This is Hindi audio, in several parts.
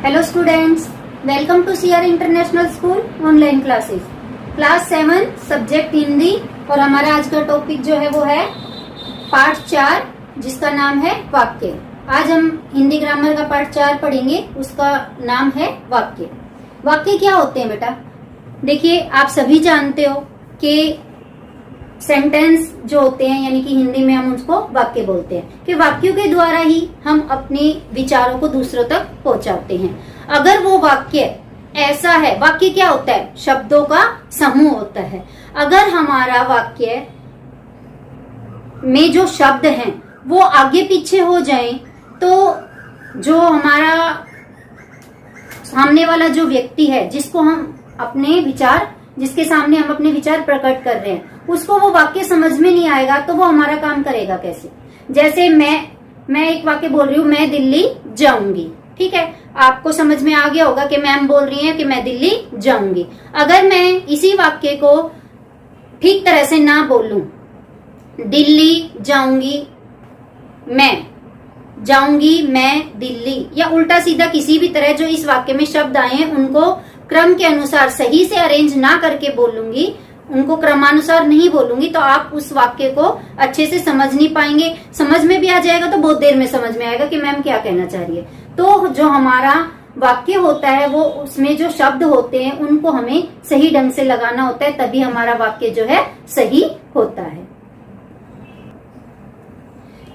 Hello students, welcome to CR international school online classes class 7 subject Hindi. और हमारा आज का टॉपिक जो है वो है पार्ट 4 जिसका नाम है वाक्य। आज हम हिंदी ग्रामर का पार्ट 4 पढ़ेंगे, उसका नाम है वाक्य। वाक्य क्या होते हैं बेटा? देखिए, आप सभी जानते हो कि सेंटेंस जो होते हैं यानी कि हिंदी में हम उसको वाक्य बोलते हैं कि वाक्यों के द्वारा ही हम अपने विचारों को दूसरों तक पहुंचाते हैं। अगर वो वाक्य ऐसा है, वाक्य क्या होता है? शब्दों का समूह होता है। अगर हमारा वाक्य में जो शब्द हैं वो आगे पीछे हो जाएं तो जो हमारा सामने वाला जो व्यक्ति है जिसको हम अपने विचार जिसके सामने हम अपने विचार प्रकट कर रहे हैं उसको वो वाक्य समझ में नहीं आएगा तो वो हमारा काम करेगा कैसे? जैसे मैं एक वाक्य बोल रही हूँ, मैं दिल्ली जाऊंगी। ठीक है, आपको समझ में आ गया होगा कि मैम बोल रही हैं कि मैं दिल्ली जाऊंगी। अगर मैं इसी वाक्य को ठीक तरह से ना बोलूं, दिल्ली जाऊंगी मैं दिल्ली, या उल्टा सीधा किसी भी तरह जो इस वाक्य में शब्द आए हैं उनको क्रम के अनुसार सही से अरेंज ना करके बोलूंगी, उनको क्रमानुसार नहीं बोलूंगी, तो आप उस वाक्य को अच्छे से समझ नहीं पाएंगे। समझ में भी आ जाएगा तो बहुत देर में समझ में आएगा कि मैम क्या कहना चाह रही है। तो जो हमारा वाक्य होता है वो उसमें जो शब्द होते हैं उनको हमें सही ढंग से लगाना होता है, तभी हमारा वाक्य जो है सही होता है।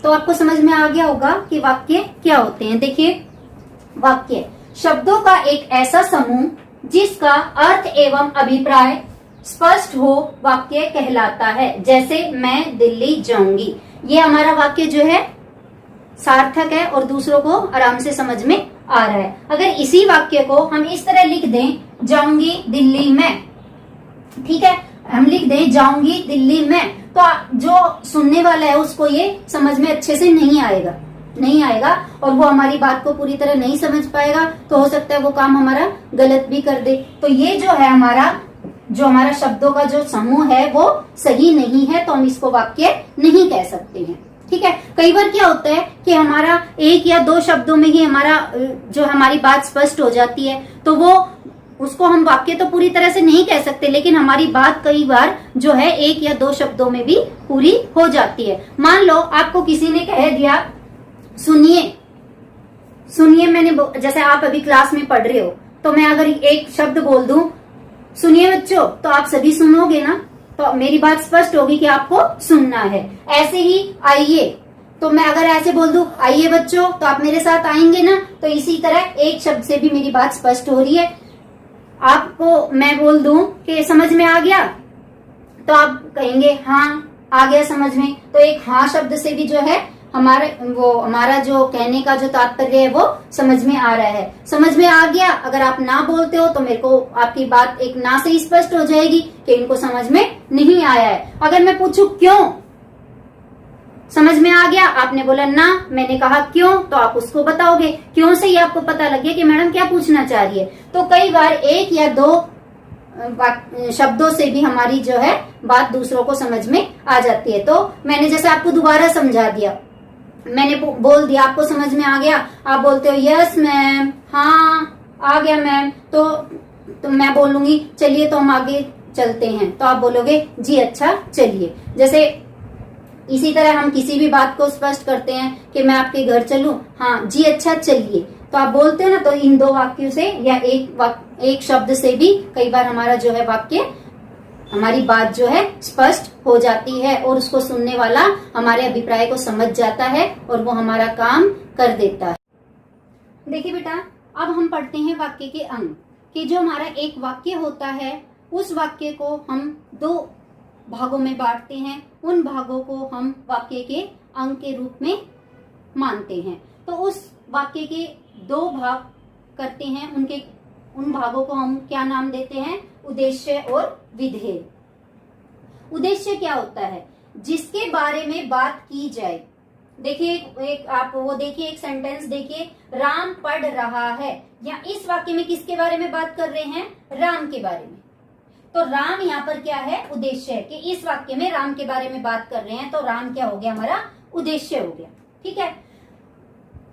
तो आपको समझ में आ गया होगा कि वाक्य क्या होते हैं। देखिए, वाक्य शब्दों का एक ऐसा समूह जिसका अर्थ एवं अभिप्राय स्पष्ट हो वाक्य कहलाता है। जैसे मैं दिल्ली जाऊंगी, ये हमारा वाक्य जो है सार्थक है और दूसरों को आराम से समझ में आ रहा है। अगर इसी वाक्य को हम इस तरह लिख दें, जाऊंगी दिल्ली में, ठीक है, हम लिख दें जाऊंगी दिल्ली में, तो जो सुनने वाला है उसको ये समझ में अच्छे से नहीं आएगा और वो हमारी बात को पूरी तरह नहीं समझ पाएगा। तो हो सकता है वो काम हमारा गलत भी कर दे। तो ये जो है हमारा शब्दों का जो समूह है वो सही नहीं है, तो हम इसको वाक्य नहीं कह सकते हैं। ठीक है, कई बार क्या होता है कि हमारा एक या दो शब्दों में ही हमारी बात स्पष्ट हो जाती है, तो वो उसको हम वाक्य तो पूरी तरह से नहीं कह सकते, लेकिन हमारी बात कई बार जो है एक या दो शब्दों में भी पूरी हो जाती है। मान लो आपको किसी ने कह दिया सुनिए, मैंने जैसे आप अभी क्लास में पढ़ रहे हो तो मैं अगर एक शब्द बोल दूं सुनिए बच्चों, तो आप सभी सुनोगे ना, तो मेरी बात स्पष्ट होगी कि आपको सुनना है। ऐसे ही आइए, तो मैं अगर ऐसे बोल दूं आइए बच्चों, तो आप मेरे साथ आएंगे ना। तो इसी तरह एक शब्द से भी मेरी बात स्पष्ट हो रही है। आपको मैं बोल दूं कि समझ में आ गया, तो आप कहेंगे हाँ आ गया समझ में। तो एक हाँ शब्द से भी जो है हमारा जो कहने का जो तात्पर्य है वो समझ में आ रहा है। समझ में आ गया। अगर आप ना बोलते हो तो मेरे को आपकी बात एक ना से ही स्पष्ट हो जाएगी कि इनको समझ में नहीं आया है। अगर मैं पूछूं क्यों, समझ में आ गया, आपने बोला ना, मैंने कहा क्यों, तो आप उसको बताओगे। क्यों से ही आपको पता लग गया कि मैडम क्या पूछना चाह रही है। तो कई बार एक या दो शब्दों से भी हमारी जो है बात दूसरों को समझ में आ जाती है। तो मैंने जैसे आपको दोबारा समझा दिया, मैंने बोल दिया, आपको समझ में आ गया, आप बोलते हो यस मैम, हाँ आ गया मैम, तो मैं बोलूंगी चलिए तो हम आगे चलते हैं, तो आप बोलोगे जी अच्छा चलिए। जैसे इसी तरह हम किसी भी बात को स्पष्ट करते हैं कि मैं आपके घर चलूं, हाँ जी अच्छा चलिए, तो आप बोलते हो ना। तो इन दो वाक्यों से या एक शब्द से भी कई बार हमारा जो है वाक्य, हमारी बात जो है स्पष्ट हो जाती है और उसको सुनने वाला हमारे अभिप्राय को समझ जाता है और वो हमारा काम कर देता है। देखिए बेटा, अब हम पढ़ते हैं वाक्य के अंग कि जो हमारा एक वाक्य होता है उस वाक्य को हम दो भागों में बांटते हैं। उन भागों को हम वाक्य के अंग के रूप में मानते हैं। तो उस वाक्य के दो भाग करते हैं, उन भागों को हम क्या नाम देते हैं? उद्देश्य और विधेय। उद्देश्य क्या होता है? जिसके बारे में बात की जाए। देखिए एक सेंटेंस देखिए, राम पढ़ रहा है, या इस वाक्य में किसके बारे में बात कर रहे हैं? राम के बारे में। तो राम यहाँ पर क्या है? उद्देश्य है कि इस वाक्य में राम के बारे में बात कर रहे हैं, तो राम क्या हो गया? हमारा उद्देश्य हो गया। ठीक है,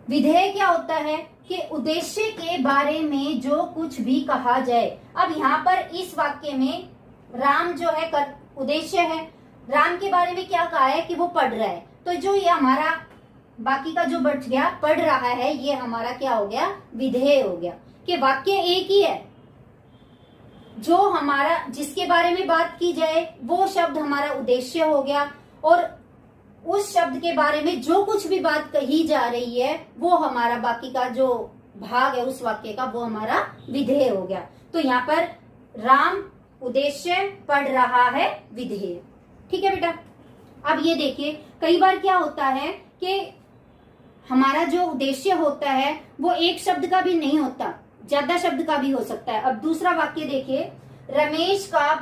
विधेय क्या होता है कि उद्देश्य के बारे में जो कुछ भी कहा जाए। अब यहाँ पर इस वाक्य में राम जो है उद्देश्य है, राम के बारे में क्या कहा है कि वो पढ़ रहा है, तो जो ये हमारा बाकी का जो बच गया पढ़ रहा है, ये हमारा क्या हो गया, विधेय हो गया। कि वाक्य एक ही है, जो हमारा जिसके बारे में बात की जाए वो शब्द हमारा उद्देश्य हो गया, और उस शब्द के बारे में जो कुछ भी बात कही जा रही है वो हमारा बाकी का जो भाग है उस वाक्य का वो हमारा विधेय हो गया। तो यहाँ पर राम उद्देश्य, पढ़ रहा है विधेय। ठीक है बेटा। अब ये देखिए कई बार क्या होता है कि हमारा जो उद्देश्य होता है वो एक शब्द का भी नहीं होता, ज्यादा शब्द का भी हो सकता है। अब दूसरा वाक्य देखिए, रमेश का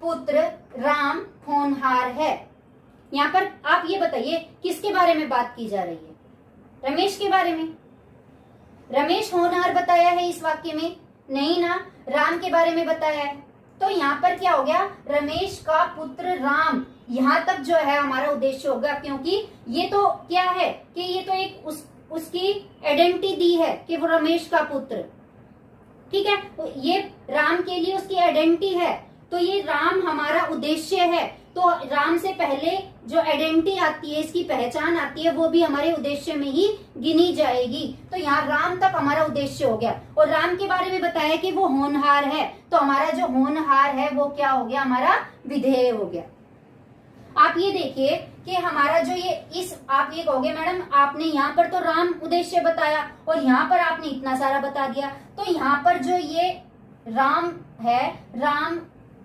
पुत्र राम होनहार है। यहाँ पर आप ये बताइए किसके बारे में बात की जा रही है, रमेश के बारे में। रमेश होनहार बताया है इस वाक्य में, नहीं ना, राम के बारे में बताया है। तो यहाँ पर क्या हो गया, रमेश का पुत्र राम, यहाँ तक जो है हमारा उद्देश्य होगा, क्योंकि ये तो क्या है कि ये तो एक उसकी आइडेंटिटी दी है कि वो रमेश का पुत्र, ठीक है, तो ये राम के लिए उसकी आइडेंटिटी है, तो ये राम हमारा उद्देश्य है। तो राम से पहले जो आइडेंटिटी आती है, इसकी पहचान आती है, वो भी हमारे उद्देश्य में ही गिनी जाएगी। तो यहाँ राम तक हमारा उद्देश्य हो गया, और राम के बारे में बताया कि वो होनहार है, तो हमारा जो होनहार है वो क्या हो गया, हमारा विधेय हो गया। आप ये देखिए कि हमारा जो आप ये कहोगे मैडम आपने यहाँ पर तो राम उद्देश्य बताया और यहाँ पर आपने इतना सारा बता दिया, तो यहाँ पर जो ये राम है, राम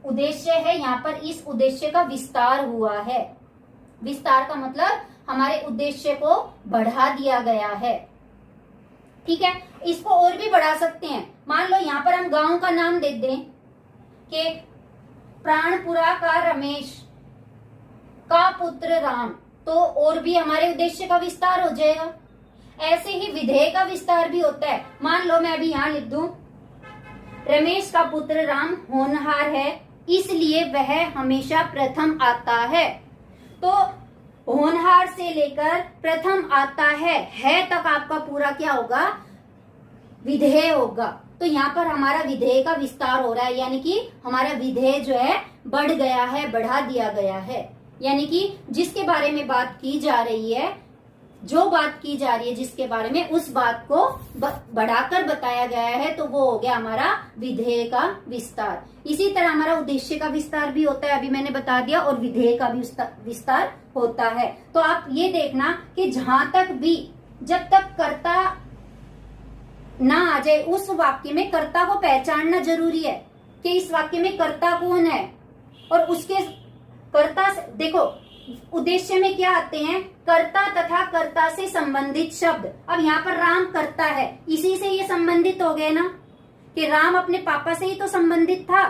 उद्देश्य है, यहाँ पर इस उद्देश्य का विस्तार हुआ है। विस्तार का मतलब हमारे उद्देश्य को बढ़ा दिया गया है। ठीक है, इसको और भी बढ़ा सकते हैं। मान लो यहाँ पर हम गांव का नाम दे दें कि प्राणपुरा का रमेश का पुत्र राम, तो और भी हमारे उद्देश्य का विस्तार हो जाएगा। ऐसे ही विधेय का विस्तार भी होता है। मान लो मैं अभी यहाँ लिख दूं, रमेश का पुत्र राम होनहार है, इसलिए वह हमेशा प्रथम आता है। तो होनहार से लेकर प्रथम आता है तक आपका पूरा क्या होगा, विधेय होगा। तो यहाँ पर हमारा विधेय का विस्तार हो रहा है, यानी कि हमारा विधेय जो है बढ़ गया है, बढ़ा दिया गया है। यानी कि जिसके बारे में बात की जा रही है, जो बात की जा रही है जिसके बारे में, उस बात को बढ़ाकर बताया गया है, तो वो हो गया हमारा विधेय का विस्तार। इसी तरह हमारा उद्देश्य का विस्तार भी होता है, अभी मैंने बता दिया, और विधेय का भी विस्तार होता है। तो आप ये देखना कि जहां तक भी, जब तक कर्ता ना आ जाए उस वाक्य में, कर्ता को पहचानना जरूरी है कि इस वाक्य में कर्ता कौन है, और उसके कर्ता से देखो उद्देश्य में क्या आते हैं, कर्ता तथा कर्ता से संबंधित शब्द। अब यहाँ पर राम कर्ता है, इसी से ये संबंधित हो गए ना, कि राम अपने पापा से ही तो संबंधित था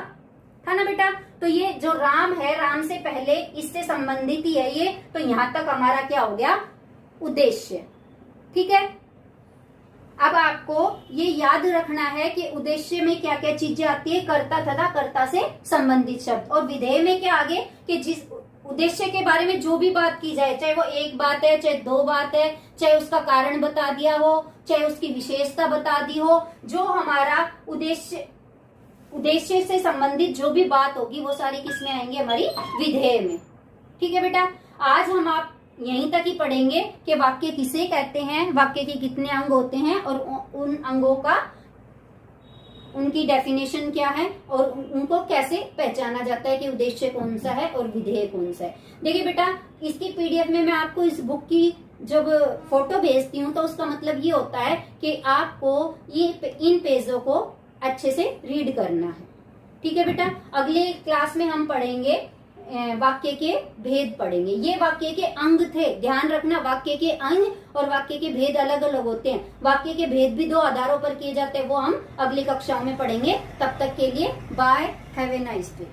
ना बेटा। तो ये जो राम है, राम से पहले इससे संबंधित ही है ये, तो यहाँ तक हमारा क्या हो गया, उद्देश्य। ठीक है, अब आपको ये याद रखना है कि उद्देश्य में क्या क्या चीजें आती है, कर्ता तथा कर्ता से संबंधित शब्द, और विधेय में क्या आगे कि जिस उद्देश्य के बारे में जो भी बात की जाए, चाहे वो एक बात है, चाहे दो बात है, चाहे उसका कारण बता दिया हो, चाहे उसकी विशेषता बता दी हो, जो हमारा उद्देश्य से संबंधित जो भी बात होगी वो सारी किसमें आएंगे, हमारी विधेय में। ठीक है बेटा, आज हम आप यहीं तक ही पढ़ेंगे कि वाक्य किसे कहते हैं, वाक्य के कितने अंग होते हैं, और उन अंगों का उनकी डेफिनेशन क्या है, और उनको कैसे पहचाना जाता है कि उद्देश्य कौन सा है और विधेय कौन सा है। देखिए बेटा, इसकी पीडीएफ में मैं आपको इस बुक की जब फोटो भेजती हूँ तो उसका मतलब ये होता है कि आपको इन पेजों को अच्छे से रीड करना है। ठीक है बेटा, अगले क्लास में हम पढ़ेंगे वाक्य के भेद पढ़ेंगे। ये वाक्य के अंग थे, ध्यान रखना, वाक्य के अंग और वाक्य के भेद अलग अलग होते हैं। वाक्य के भेद भी दो आधारों पर किए जाते हैं, वो हम अगली कक्षाओं में पढ़ेंगे। तब तक के लिए bye, have a nice day.